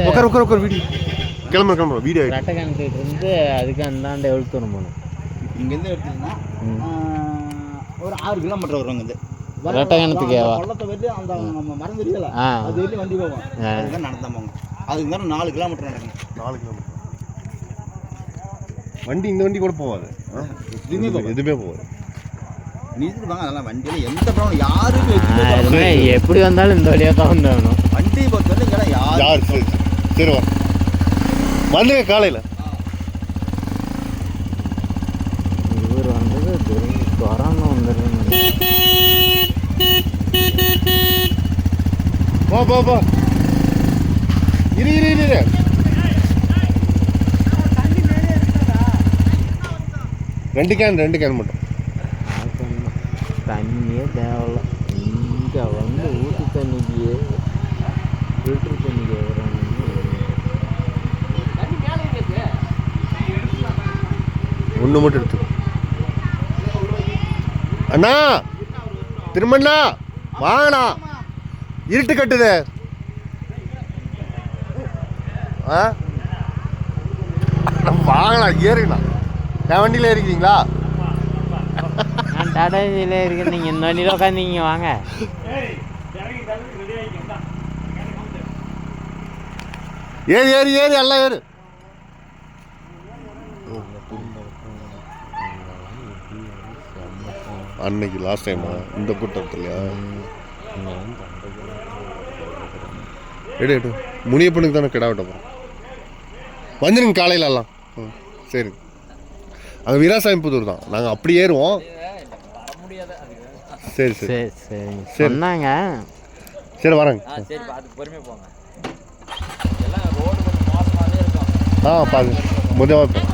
உட்கார் வீடியோ கிளம்புற வீடியோ ரெட்டை கிணத்துக்கிட்ட இருந்து அதுக்கு அந்தாண்ட எவ்வளோ தூரம் போகணும்? இங்கேருந்து எடுத்தீங்கன்னா ஒரு 6 கிலோமீட்டர் வருவாங்க. இது ரெட்டை கிணத்துக்கு பள்ளத்தை வெளியே அந்த மரம் தெரியல, அது வெளியே வண்டி போவோம். அதுதான் நடந்தா போங்க. அதுக்கு மேலே 4 கிலோமீட்டர் நடக்கும். 4 கிலோமீட்டர் வண்டி இந்த வண்டி கூட போகாது, எதுவுமே போகாது. நீதிட்டு வாங்க. அதெல்லாம் வண்டியில் எந்த ப்ராப்ளம் யாருமே எப்படி வந்தாலும் இந்த வழியாக தான் வந்தாகணும். வண்டி பொறுத்தவரை இங்கே யார் சரி வந்துங்க காலையில். இவர் வந்தது கொரோனா வந்துடுது. போ இரு ரெண்டு கேன் மட்டும். தண்ணியே தேவையில்ல. இங்கே வந்து ஊற்று தண்ணிக்கு ஃபில்டர் தண்ணிக்கு ஒன்று மட்டும் எடுத்து. அண்ணா திருமண்ணா வாங்கண்ணா, இருட்டு கட்டுது. வாங்கண்ணா ஏறுங்கண்ணா. என் வண்டியில் ஏறிக்கிறீங்களா? நான் டாடா ஏசியில் இருக்கேன். நீங்கள் இந்த வண்டியில் உட்காந்தீங்க வாங்க. ஏறி எல்லாம் ஏறு. அன்னைக்கு லாஸ்ட் டைமா இந்த கூட்டத்துலையா? எடு முனியப்பனுக்கு தானே கிடா விட்ட போகிறோம். வந்துடுங்க காலையில எல்லாம். சரி, அங்கே வீராசாமி புதூர் தான். நாங்கள் அப்படி ஏறுவோம். சரி சொன்னாங்க. சரி வரேங்க. பாருங்க முதல்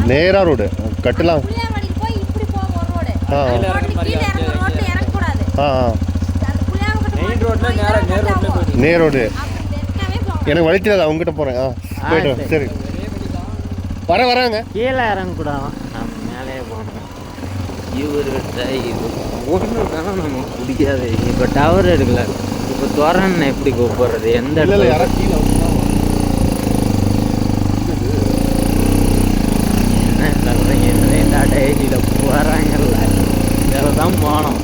நேரா ரோடு கட்டலாம். நேர் ரோடு எனக்கு வழி தெரியாது. அவங்ககிட்ட போகிறேன். போயிட்டு சரி வராங்க. கீழே இறங்கக்கூடாது, நம்ம மேலே போகணும். இவர்கிட்ட இது ஒன்று தானே நமக்கு பிடிக்காது. இப்போ டவர் எடுக்கல. இப்போ தோரண்ணை எப்படி கூப்பிட்றது? எந்த இடத்துல என்ன சொல்கிறீங்க? என்ன டாடா ஏசியில் போகிறாங்கல்ல, இதில் தான் போனோம்.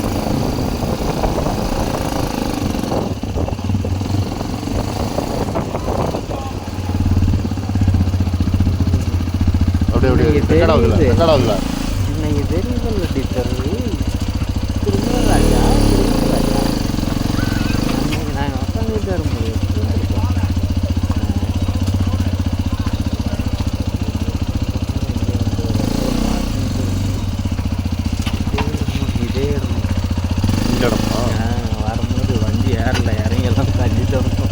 இன்னைக்கு தெரியல டீச்சர். திருமராஜா அன்னைக்கு நாங்கள் உட்காந்துட்டு வரும்போது இதே வரும்போது வண்டி ஏறல, இறங்கெல்லாம் தள்ளிட்டு வந்தோம்.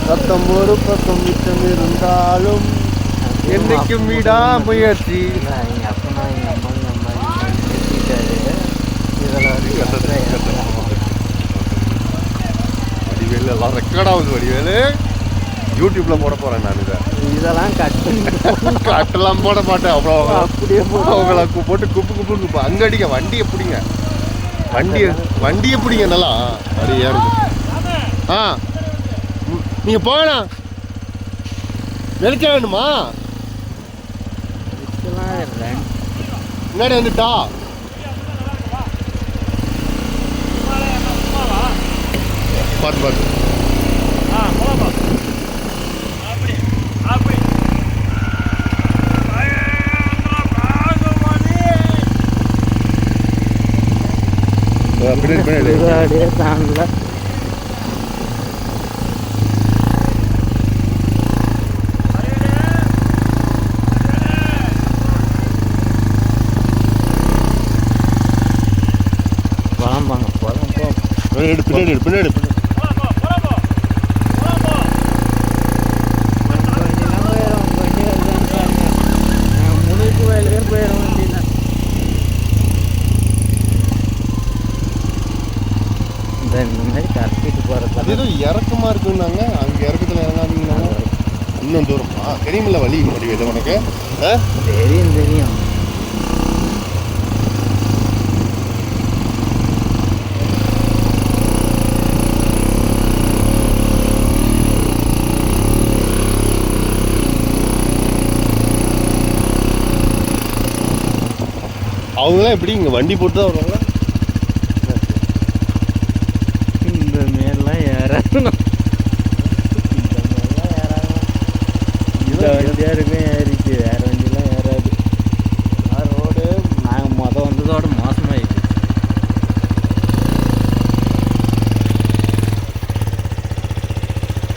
சத்தம் ஒரு பக்கம் மிச்சம் இருந்தாலும் என்னைக்கும் விடா முயற்சி. எங்கள் அப்பனா எங்கள் அம்மா எங்கள் அம்மா நிறுத்திட்டாரு. வடிவேலு எல்லாம் ரெக்கார்ட் ஆகுது. வடிவேலு யூடியூப்ல போட போறேன் நான். இதெல்லாம் கட்டெல்லாம் போட மாட்டேன். அப்புறம் அப்படியே அவங்கள போட்டு குப்பு அங்க அடிக்க. வண்டியை பிடிங்க, வண்டியை பிடிங்க நல்லா. அப்படி ஏறுது. நீங்க போகலாம். வெளிச்சம் வேணுமா? முன்னாடி வந்துட்டா பார்த்து அப்படியே தாண்டல. இறக்கத்தில் இறங்காதீங்கன்னா இன்னும் தூரமா தெரியுமில்ல வழி முடிவு உனக்கு தெரியும் தெரியும். அவங்களாம் எப்படி இங்கே வண்டி போட்டு தான் வருவாங்க. இந்த மேலாம் ஏறாதணும். இந்த மேலாம் ஏறாதணும். இந்த வண்டியாக இருக்கும் ஏறிச்சு, வேறு வண்டிலாம் ஏறாது. ரோடு நாங்கள் வந்ததோட மோசமாயிடுச்சு.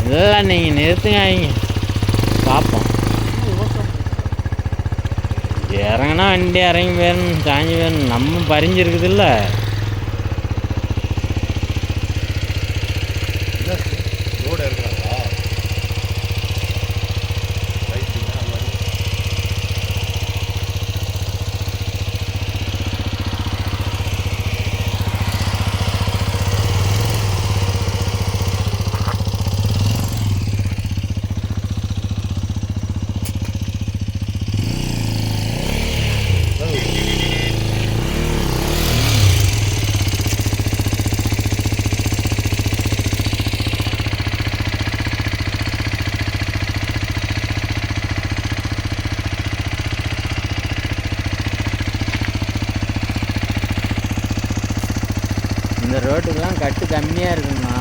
இல்லை நீங்கள் நிறுத்துங்க அவங்க பார்ப்போம். இறங்கினா வண்டி இறங்கி வேணும், சாஞ்சி வேணும், நம்ம பறிஞ்சிருக்குதுல்ல. ரோடு இருக்கிறாங்களா இந்த ரோட்டுக்கெல்லாம் கட்டு கம்மியாக இருக்குண்ணா.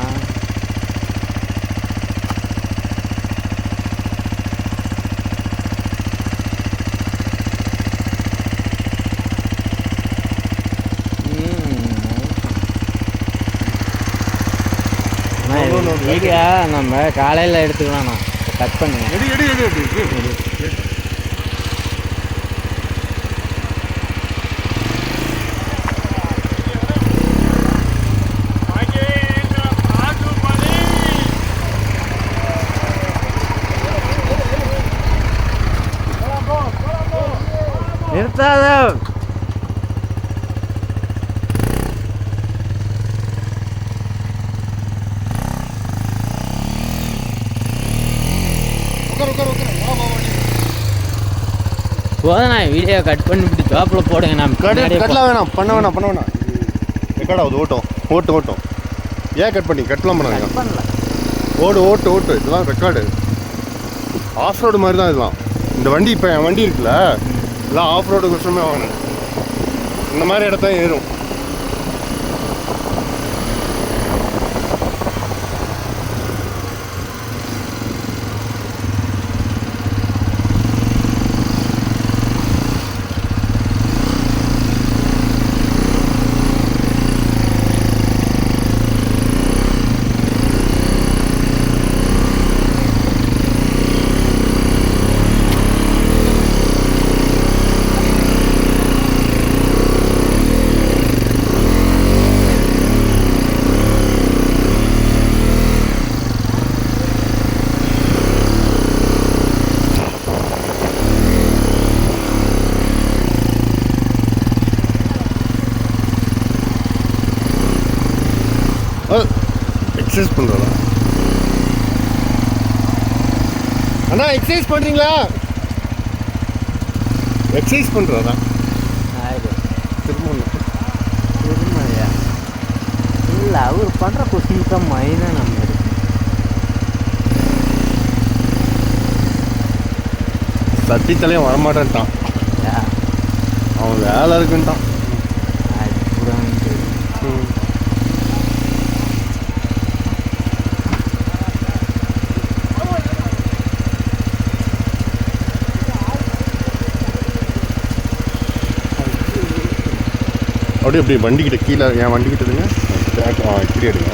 வீடியோ நம்ம காலையில் எடுத்துக்கலாம்ண்ணா. கட் பண்ணுங்க. நிறுத்தாத. போதுண்ணா, வீடியோ கட் பண்ணி இப்படி ஜாப்பில் போடுங்க. நான் கட்டலாம் வேணாம், பண்ண வேணாம் ரெக்கார்ட் ஆகுது. ஓட்டும் ஏன் கட் பண்ணி கட்டலாம் பண்ணாங்க. பண்ணல. ஓட்டு இதெல்லாம் ரெக்கார்டு. ஆஃப் ரோடு மாதிரி தான் இதெல்லாம். இந்த வண்டி இப்போ என் வண்டி இருக்குல்ல, இதெல்லாம் ஆஃப் ரோடு கஷ்டமே வாங்கினேன். இந்த மாதிரி இடத்த ஏறும். எக்ஸசைஸ் பண்ணுறதா அண்ணா? எக்ஸசைஸ் பண்ணுறீங்களா? எக்ஸசைஸ் பண்ணுறதா? திருமலையா? இல்லை, அவர் பண்ணுற கொஸ்டின் தான் மைனாக நம்ம சத்தியத்திலையும் வரமாட்டேன்ட்டான். அவன் வேலை இருக்குன்ட்டான். அப்படியே அப்படியே வண்டிக்கிட்ட கீழே, என் வண்டிக்கிட்ட இருங்க. இப்படி எடுங்க,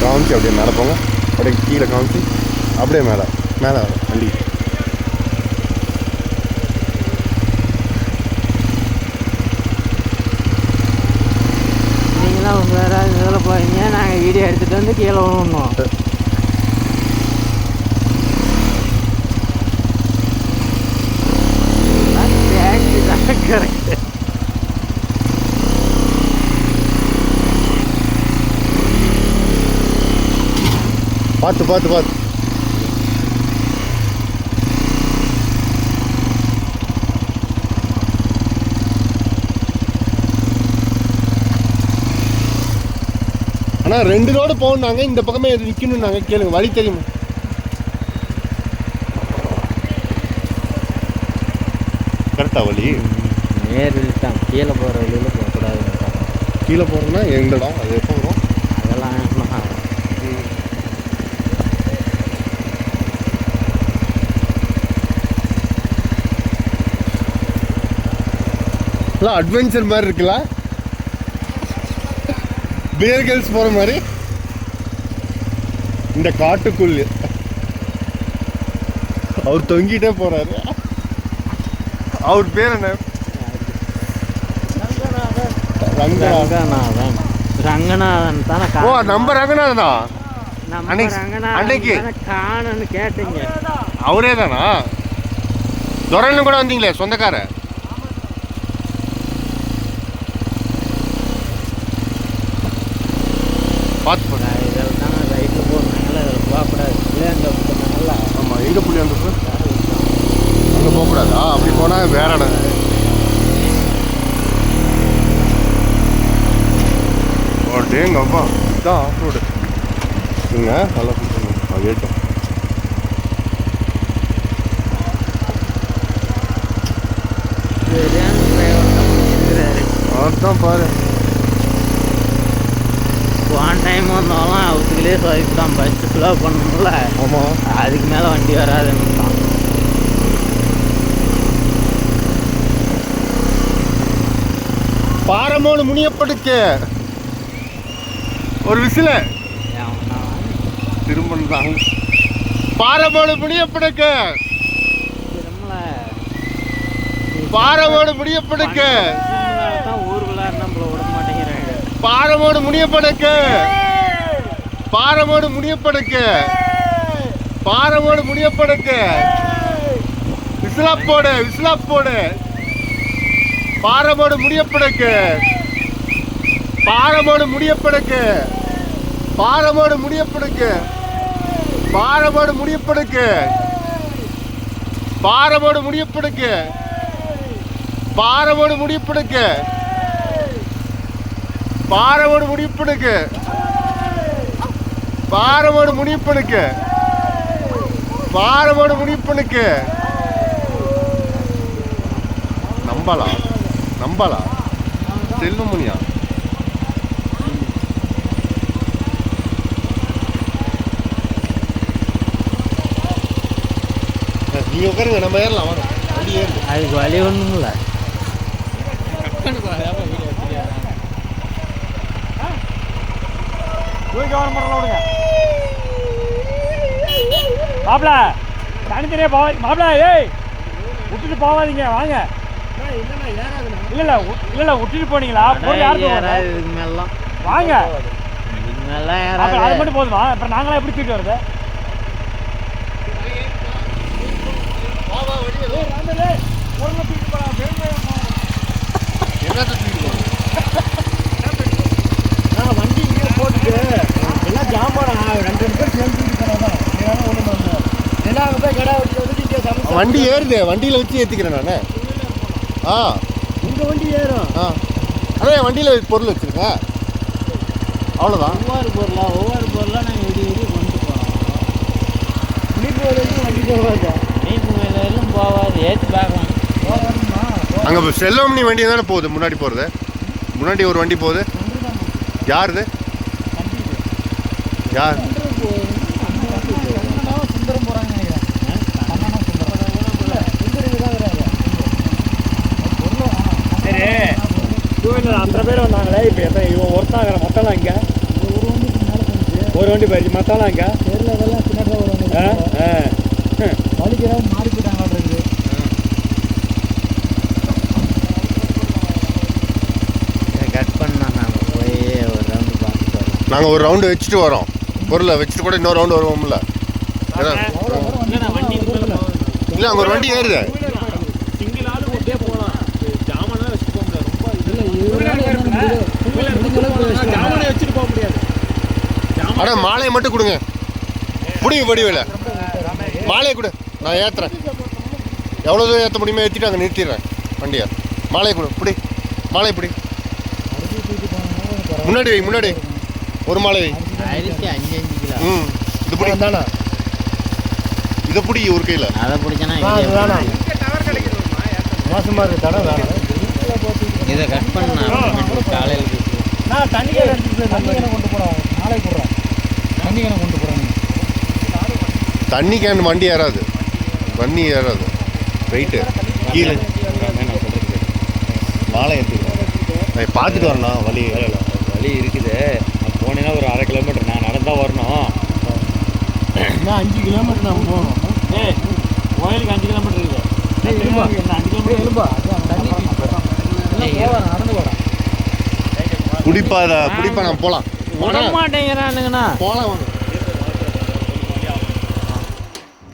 காமிச்சு அப்படியே மேலே போங்க. அப்படியே கீழே காமிச்சு அப்படியே மேலே வண்டி. நீங்களாம் வேறு இதில் போகிறீங்க, நாங்கள் வீடியோ எடுத்துகிட்டு வந்து கீழே விழுணும். கரெக்டு. பார்த்து அண்ணா 2 ரோடு போகணுன்னாங்க, இந்த பக்கமே எது நிற்கணும்னாங்க. கேளுங்க, வழி தெரியுமா? கரெக்டா வழி? நேரில் தான் கீழே போகிற வழியில் போகக்கூடாது. கீழே போகிறோன்னா எங்கடா அது எப்போ வரும்? அதெல்லாம் அட்வென்ச்சர் மாதிரி இருக்குல்ல, பியர் கேர்ள்ஸ் போகிற மாதிரி இந்த காட்டுக்குள்ள அவர் தொங்கிட்டே போறாரு. அவர் பேர் என்ன? ரங்கநாதன். ரங்கநாதன் தானே? ஓ, நம்ம ரங்கநாதனா? அன்னைக்கு காணன்னு கேட்டீங்க, அவரே தானா? துரைன்னு கூட வந்தீங்களே, சொந்தக்கார. பார்த்து போங்க. இதில் தானே ரைட்டில் போனாங்களா, இதில் போகக்கூடாது. இல்லை அங்கே போனாங்கல்ல. ஆமாம், எங்கே புள்ளி அந்த அங்கே போகக்கூடாதா? அப்படி போனால் வேற இடம். எங்கள் அப்பா இதுதான் ஆஃப் ரோடு. இங்க நல்லா பிடிச்சணும். அது ஏட்டும். அதுதான் பாரு. ஒன் டைம் வந்தாலும் அவத்துக்குள்ளே சொல்லிட்டு தான் பஸ்ஸு ஸ்லோ பண்ணணும்ல. ஆமாம், அதுக்கு மேலே வண்டி வராதுன்னு தான். பாரமோடு முனியப்படுக்கு ஒரு விசில திரும்ப பாரமோடு முனியப்படுக்க பாரமோடு முனியப்படுக்க ஊருக்குள்ள நம்மள விட மாட்டேங்கிறாங்க. பாரமோடு முனியப்படுக்க பாரமோடு முனியப்படுக்க பாரமோடு முனியப்படுக்க விசிலா போடு, விசிலா போடு. பாரமோடு முடியப்படுக்க பாரமோடு முடியப்படுக்க பாரமோடு முடியப்படுக்க பாரமோடு முடியப்படுக்க பாரமோடு முடியப்படுக்க பாரமோடு முடியப்படுக்க பாரமோடு முடியப்படுக்க பாரமோடு முடியப்படுக்க பாரமோடு முடியப்படுக்க. நம்பலா நம்பலா செல்வமுனியா? நீங்க உட்காருங்க, நம்ம ஏறலாம் வாங்க. வண்டி ஏறு. அதுக்கு வழி ஒன்றும் இல்லை. மாப்பிள தனித்தனியா போவா மாப்பிள. ஏய் விட்டுட்டு போவாதீங்க, வாங்க. இல்ல இல்ல இல்ல விட்டுட்டு போனீங்களா? பொருள் யாருக்கு இதுக்கு மேலாம் வாங்க. இதுக்கு மேலாம் அது மட்டும் போதுமா? அப்புறம் நாங்களாம் எப்படி தூக்கிட்டு வருது? வண்டி இங்கே போட்டுட்டு எல்லாம் ஜாமான் 2 பேர் சேர்ந்து வண்டி ஏறுது, வண்டியில வச்சு ஏத்திக்கிறேன் நானு. உங்க வண்டி ஏறும். அதான் வண்டியில பொருள் வச்சிருக்கேன், அவ்வளோதான். ஒவ்வொரு பொருளாக நாங்கள் விடி கொண்டு போகிறோம். நீட்டு வேலையும் வண்டி போகாது. நீட்டு வேலையிலும் போகாது. ஏற்றி பார்க்கலாம். அங்கே செல்வமணி வண்டி தானே போகுது முன்னாடி போகிறது. முன்னாடி ஒரு வண்டி போகுது. யாருது? யார்? சுந்தரம் போகிறாங்க. சரி, 2 வீலர் அத்தனை பேர் வந்தாங்களே. இப்போ எத்தனை இவன் ஒருத்தாங்கிற மொத்தம்லாம் இங்கே ஒரு வண்டி போயிடுச்சு. மொத்தம்லாம் இங்கே தெரியல. பின்னாடி வலிக்கிறாங்க, மாறி போயிட்டாங்க. கட் பண்ணால் நாங்கள் போய் ஒரு ரவுண்டு பார்த்துட்டு வரோம். நாங்கள் ஒரு ரவுண்டு வச்சுட்டு வரோம். பொருளை வச்சுட்டு கூட இன்னொரு ரவுண்டு வருவோம்ல. இல்லை, அங்கே ஒரு வண்டி ஏறுது. சிங்கிள் ஆளு ஒட்டே போகலாம். ஜாமானே வச்சுட்டு போக முடியாது. ஜாமானே வச்சுட்டு போக முடியாது. ஆனால் மாலையை மட்டும் கொடுங்க. பிடிங்க படிவில் மாலையை கொடு, நான் ஏற்றுறேன். எவ்வளோ தூரம் ஏற்ற முடியுமோ ஏற்றிட்டு அங்கே நிறுத்திடுறேன் வண்டியை. மாலையை கொடு, பிடி. மாலையை பிடி. முன்னாடி வை, முன்னாடி. ஒரு மாலை அரிசி 5 கிலோ. ம் இது பிடி தானே இதை பிடி ஒரு கையில் அதை பிடிச்சனா வேணாம் மோசமாக இருக்கு தடம் வேணாம். இதை கட் பண்ண காலையில் நான் தண்ணி கேன் எடுத்துட்டு தண்ணி கேனை கொண்டு போகிறேன். நாளைக்கு போடுறேன். தண்ணி கேனை கொண்டு போகிறேன். தண்ணி கேன் வண்டி ஏறாது, வண்டி ஏறாது வெயிட்டு கீழே. மாலை எடுத்துக்கிறேன், பார்த்துட்டு வரணும். வழி வழி இருக்குது. நான் போனேன்னா ஒரு 1/2 கிலோமீட்டர் நான் நடந்தால் வரணும். நான் 5 கிலோமீட்டர் நான் போகணும். கோயிலுக்கு 5 கிலோமீட்டர் இருக்குது. 5 கிலோமீட்டர் எழுப்பா நடந்து போகிறேன். குடிப்பா நான் போகலாம் விட மாட்டேங்கிறானுங்கண்ணா. போகலாம் வாங்க.